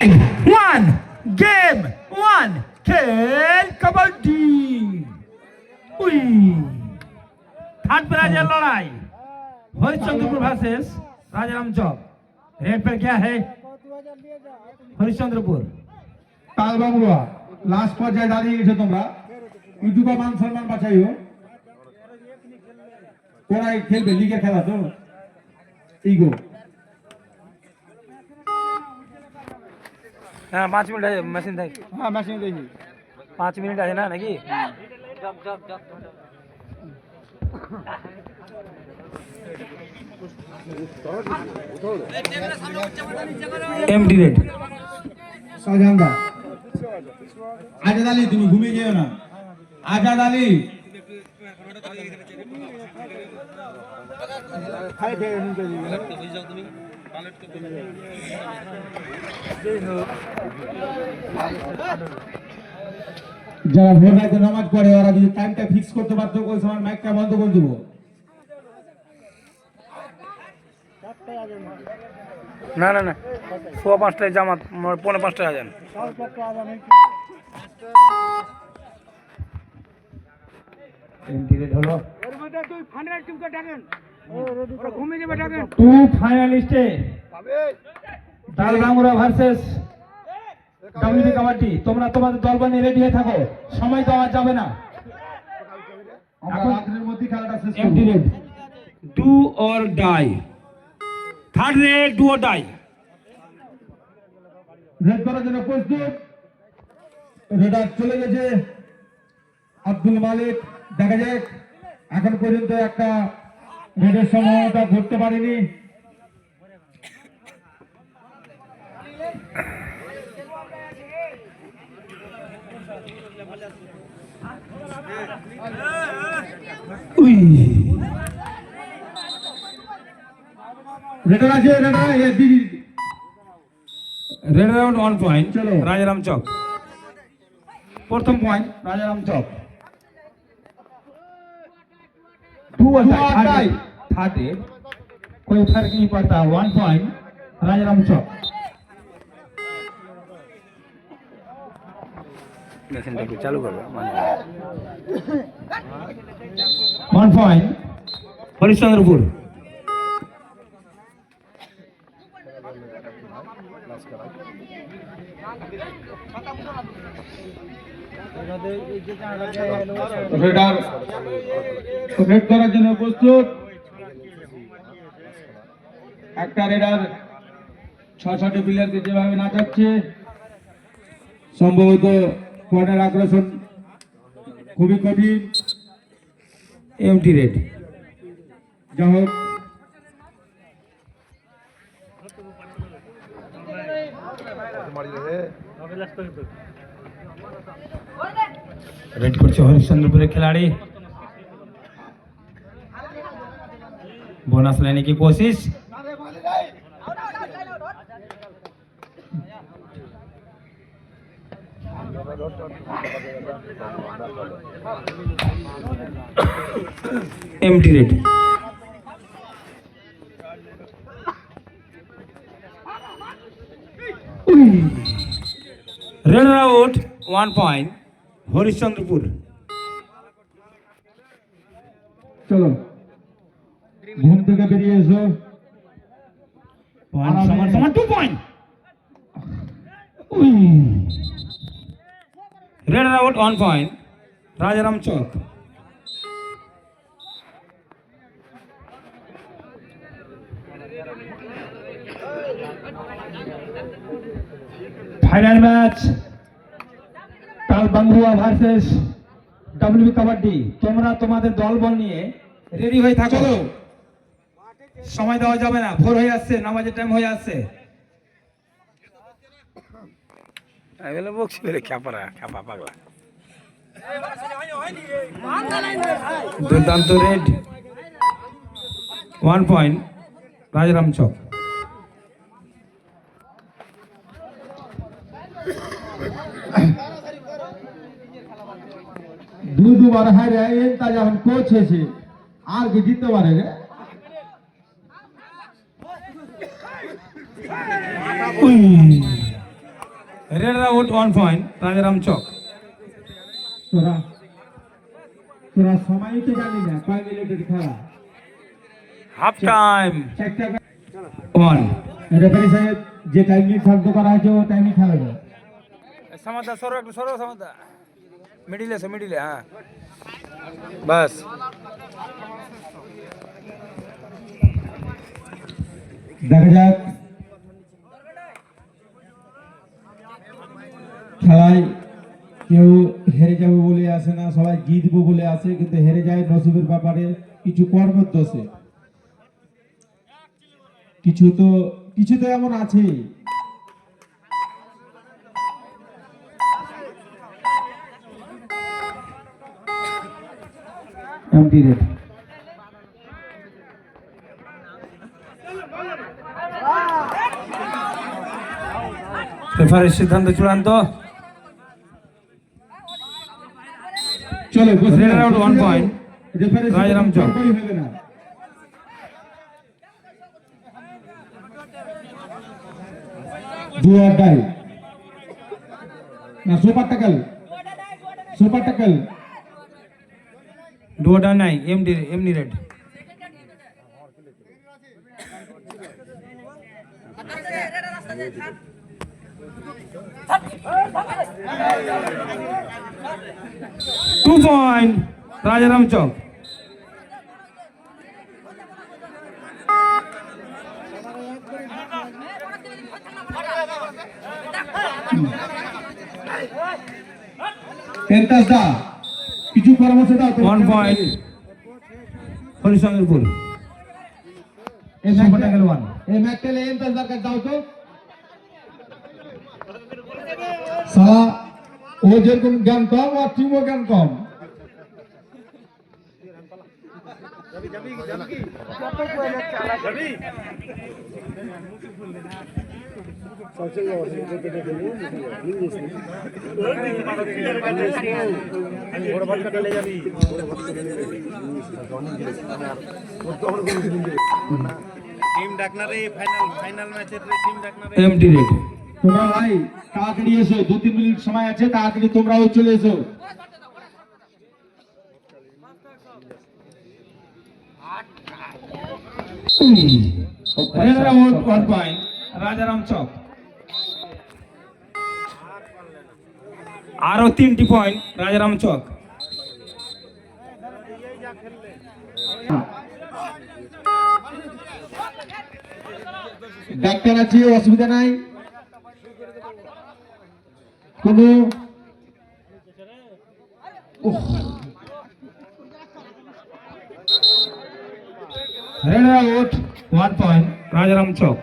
One game one খেল kabaddi. We third प्राइजर लड़ाई Harishchandrapur versus Rajaram चौक। Red पर क्या है? हरिश्चंद्रपुर। তালবাংলা লাস্ট পর্যায়ে দাঁড়িয়ে গেছো তোমরা, ইউটিউবে মান সম্মান বাঁচাইও। ওরাই খেলবে লিগের খেলা তো ইগো। হ্যাঁ 5 মিনিট আছে মেশিন থেকে। হ্যাঁ মেশিন দেখি 5 মিনিট আছে না নাকি? এমডি রেড শাহজাহানদা। আজাদ আলী তুমি ঘুমিয়ে যেও না। আজাদ আলী যারা ভোর রাতে নামাজ পড়ে ওরা যদি টাইমটা ফিক্স করতে পারতো ওই সময় মাইকটা বন্ধ করে দেবো। না না না 5:15 জামাত 5:45 আজান। এমডি রেড হলো টু ফাইনালিস্টে তালবাংলা ভার্সেস ডাব্লিউবি কাবাডি। তোমরা তোমাদের দল বানিয়ে রেডি হয়ে থাকো, সময় দেওয়া যাবে না। আমরা রাতের মধ্যে খেলাটা শেষ করব। MD raid do or die. Third raid do or die. Raid করার জন্য প্রস্তুত। রেডার চলে গেছে আব্দুল মালিক। দেখা যাক, এখন পর্যন্ত একটা রেডের সম্ভাবনা ঘটতে পারেনি। রেডার আছে, রেডার দিদি রেড রাউন্ড 1 পয়েন্ট চলো। রাজারাম চক। প্রথম পয়েন্ট রাজারাম চক। टू और डाई। थर्ड रेड कोई फर्क नहीं पड़ता। 1 पॉइंट राजाराम चौक। चालू कर 1 पॉइंट हरिश्चंद्रपुर। রেডার রেড করার জন্য প্রস্তুত। একটা রেডার 6-7 প্লেয়ারকে যেভাবে নাচাচ্ছে, সম্ভবত কর্নার আগ্রাসন খুবই কঠিন। এমটি রেড যা হোক रेड করছে हरिश्चंद्रपुर खिलाड़ी। बोनस लेने की कोशिश। Empty raid raid out 1 point Harishchandrapur. চলো ঘুম থেকে বেরিয়ে এসো। पॉइंट समान समान 2 point. Raid out 1 point Rajaram Chowk. Final match Talbangla versus WB kabaddi. তোমরা তোমাদের দলবল নিয়ে রেডি হয়ে থাকো, সময় দেওয়া যাবে না। ভোর হয়ে আসছে, নামাজের টাইম হয়ে আসছে। এগুলো বকছি বলে খ্যাপারা খ্যাপা পাগলা। দুর্দান্ত রেড 1 পয়েন্ট রাজারাম চক। দুবার হারে এনতা যখন কোচ হয়েছে আর কি জিততে পারে রে। রেড আউট 1 পয়েন্ট রাজারাম চক। তোরা তোরা সময়ই তো জানি না কয় মিনিটের খেলা। হাফ টাইম চেকটা 1। রেফারি সাহেব যে টাইম নির্ধারিত করা হয়েছে ও টাইমে খেলা যায়। সমাদা সরো একটু সরো সমাদা মিডিলে হ্যাঁ বাস। দেখা যাক খেলায় কেউ হেরে যাবে বলে আসে না, সবাই জিতবো বলে আসে, কিন্তু হেরে যায় নসিবের ব্যাপারে কিছু কর্মের দোষে। কিছু তো এমন আছে। এমটি রেড রেফারির সিদ্ধান্ত চূড়ান্ত। চলো রেড আউট 1 পয়েন্ট রাজারাম চক। হবে না। দুয়ার ডাই না সুপার টাকল ডুয়োটা নাই এমনি রেড। টু পয়েন্ট রাজারাম চক। পেন্টাসদা কিছু পরামর্শ দাও। 1 পয়েন্ট হরিসঙ্গেরপুর। এই সুপার টাকল 1। ম্যাকটেলে এন্টাসদার কাছে দাও তো। সালা ও যেরকম জ্ঞান কম আর টিমও জ্ঞান কম। MT red. তোমরা ভাই তাড়াতাড়ি এসো, 2-3 মিনিট সময় আছে, তাড়াতাড়ি তোমরাও চলে এসো। রেড আউট 1 পয়েন্ট রাজারাম চক। আরো 3টি পয়েন্ট রাজারাম চক। ডাক্তার আছে, অসুবিধা নাই কোনো। রেড আউট 1 পয়েন্ট রাজারাম চক।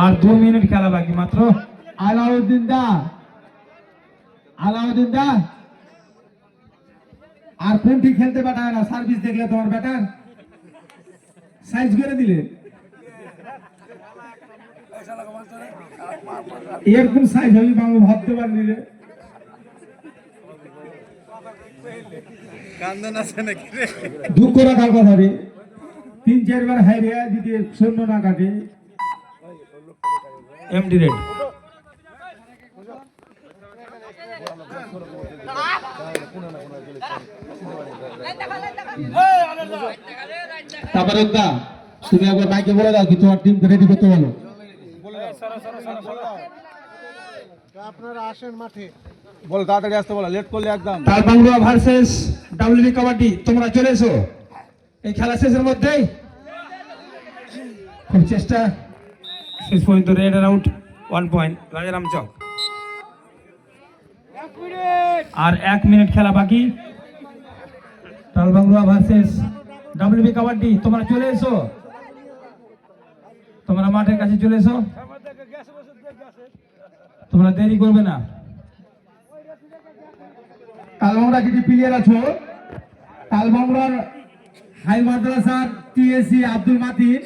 আর 2 মিনিট খেলা বাকি মাত্র। আলাউদ্দিন দা আর কোনটি খেলতে পাঠায় না, সার্ভিস দেখলে তোমার ব্যাটার সাইজ করে দিলে এরকম সাইজ হবি বাবু ভাবতে পারলি রে। দুঃখ রাখার কথা রে, 3-4 বার হাইরে যদি শূন্য না কাটে। Empty raid. তারপরে দা তুমি একবার মাইকে বলে দাও কি তোমার টিম রেডি করতে বলো। আপনারা আসেন মাঠে, বল তাড়াতাড়ি আসতে বলো, লেট করলে একদম। তালবাংলা ভার্সেস ডাব্লিউবি কাবাডি, তোমরা চলে এসো এই খেলা শেষের মধ্যেই। খুব চেষ্টা, শেষ পর্যন্ত রেড আউট 1 পয়েন্ট রাজারাম চক। আর 1 মিনিট খেলা বাকি। তালবাংলা ভার্সেস ডাব্লিউবি কাবাডি, তোমরা চলে এসো, তোমরা মাঠের কাছে চলে এসো, তোমরা দেরি করবে না। তালবাংলা যদি প্লেয়ার আছো, তালবাংলার হাই মাদ্রাসার টিএসসি আব্দুল মাতিন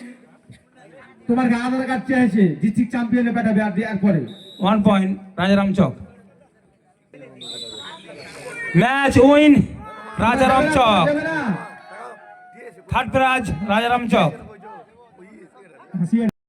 তোমার আধার কার্ড চেয়েছে, ডিস্ট্রিক্ট চ্যাম্পিয়নে পাঠাবে আর দেওয়ার পরে 1 পয়েন্ট রাজারাম চক। ম্যাচ উইন রাজারাম চক। থার্ড প্রাইজ রাজারাম চক।